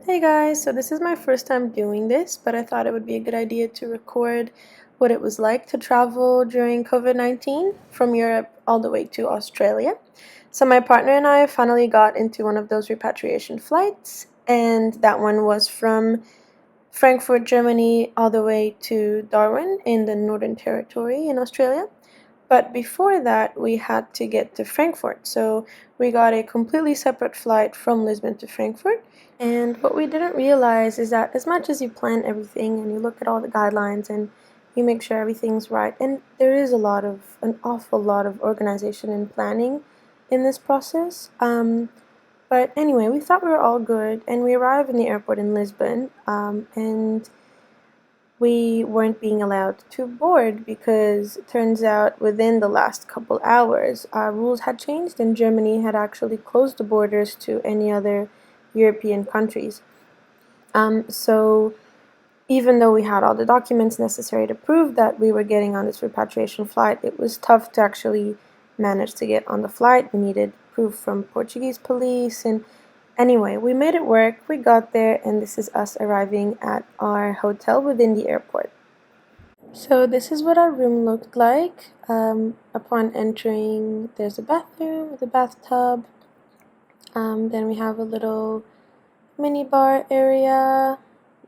Hey guys, so this is my first time doing this, but I thought it would be a good idea to record what it was like to travel during COVID-19 from Europe all the way to Australia. So my partner and I finally got into one of those repatriation flights, and that one was from Frankfurt, Germany, all the way to Darwin in the Northern Territory in Australia. But before that, we had to get to Frankfurt. So we got a completely separate flight from Lisbon to Frankfurt. And what we didn't realize is that as much as you plan everything and you look at all the guidelines and you make sure everything's right, and there is an awful lot of organization and planning in this process. But anyway, we thought we were all good, and we arrived in the airport in Lisbon, and we weren't being allowed to board because it turns out within the last couple hours, rules had changed and Germany had actually closed the borders to any other European countries. So even though we had all the documents necessary to prove that we were getting on this repatriation flight, it was tough to actually manage to get on the flight. We needed proof from Portuguese police, and anyway, we made it work. We got there, and this is us arriving at our hotel within the airport. So this is what our room looked like. Upon entering, there's a bathroom with a bathtub. Then we have a little mini bar area.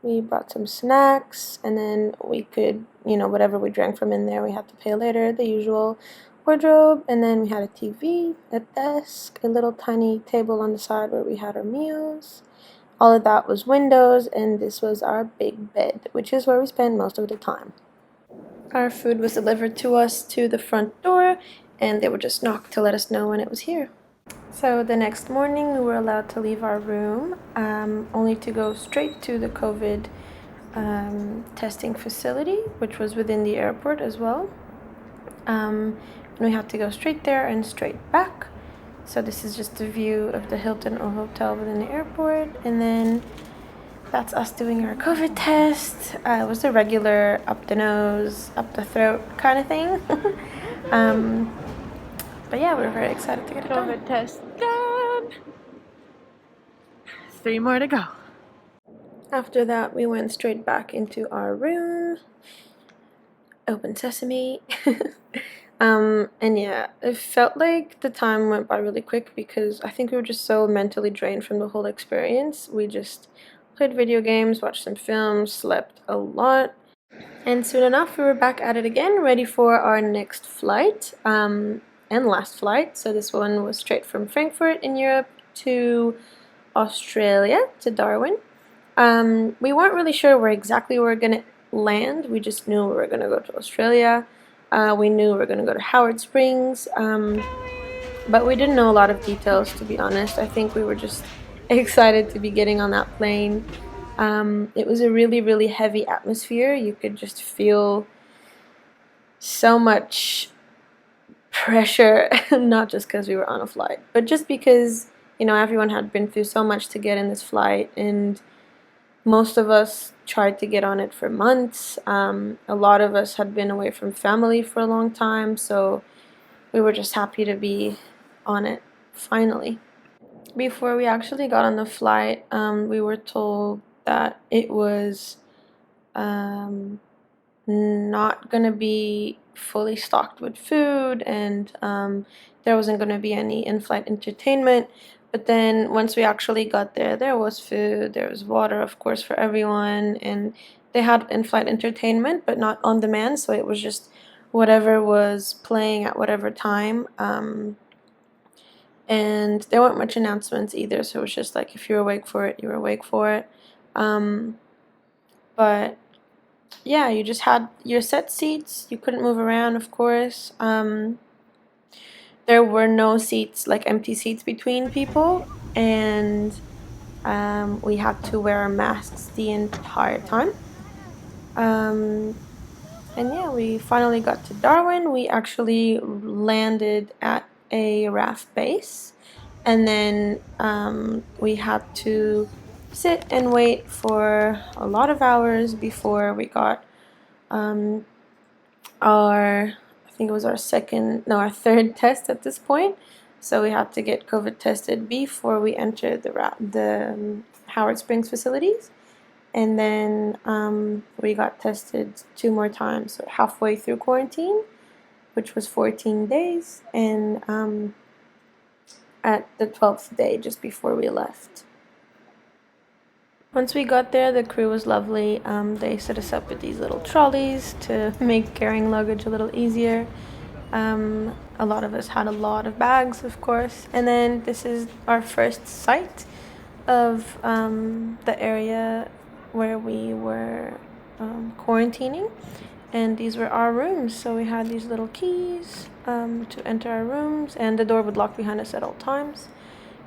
We brought some snacks, and then we could, whatever we drank from in there, we had to pay later, the usual wardrobe. And then we had a TV, a desk, a little tiny table on the side where we had our meals. All of that was windows, and this was our big bed, which is where we spent most of the time. Our food was delivered to us to the front door, and they would just knock to let us know when it was here. So the next morning we were allowed to leave our room, only to go straight to the COVID testing facility, which was within the airport as well. And we had to go straight there and straight back. So this is just a view of the Hilton hotel within the airport, and then that's us doing our COVID test. It was a regular up the nose, up the throat kind of thing. But yeah, we were very excited to get it done. COVID test done. 3 more to go. After that, we went straight back into our room. Open sesame. And yeah, it felt like the time went by really quick because I think we were just so mentally drained from the whole experience. We just played video games, watched some films, slept a lot. And soon enough, we were back at it again, ready for our next flight. And last flight. So this one was straight from Frankfurt in Europe to Australia, to Darwin. We weren't really sure where exactly we were going to land. We just knew we were going to go to Australia. We knew we were going to go to Howard Springs. But we didn't know a lot of details, to be honest. I think we were just excited to be getting on that plane. It was a really, really heavy atmosphere. You could just feel so much pressure, not just because we were on a flight, but just because, everyone had been through so much to get in this flight, and most of us tried to get on it for months. A lot of us had been away from family for a long time, so we were just happy to be on it finally. Before we actually got on the flight, we were told that it was not going to be fully stocked with food, and there wasn't going to be any in-flight entertainment. But then once we actually got there, there was food, there was water, of course, for everyone, and they had in-flight entertainment, but not on demand, so it was just whatever was playing at whatever time. And there weren't much announcements either, so it was just like if you were awake for it, you were awake for it. But yeah, you just had your set seats. You couldn't move around, of course. There were no seats, like empty seats between people, and we had to wear our masks the entire time. And yeah, we finally got to Darwin. We actually landed at a RAF base, and then we had to sit and wait for a lot of hours before we got I think it was our third test at this point. So we had to get COVID tested before we entered the Howard Springs facilities. And then we got tested 2 more times, so halfway through quarantine, which was 14 days, and at the 12th day, just before we left. Once we got there, the crew was lovely. They set us up with these little trolleys to make carrying luggage a little easier. A lot of us had a lot of bags, of course. And then this is our first sight of the area where we were quarantining. And these were our rooms. So we had these little keys to enter our rooms, and the door would lock behind us at all times.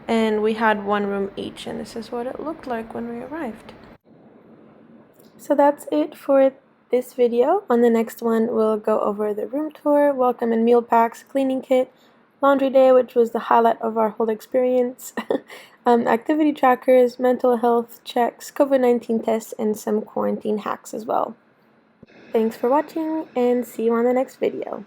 And we had 1 room each, and this is what it looked like when we arrived. So that's it for this video. On the next one, we'll go over the room tour, welcome and meal packs, cleaning kit, laundry day, which was the highlight of our whole experience, activity trackers, mental health checks, COVID-19 tests, and some quarantine hacks as well. Thanks for watching, and see you on the next video.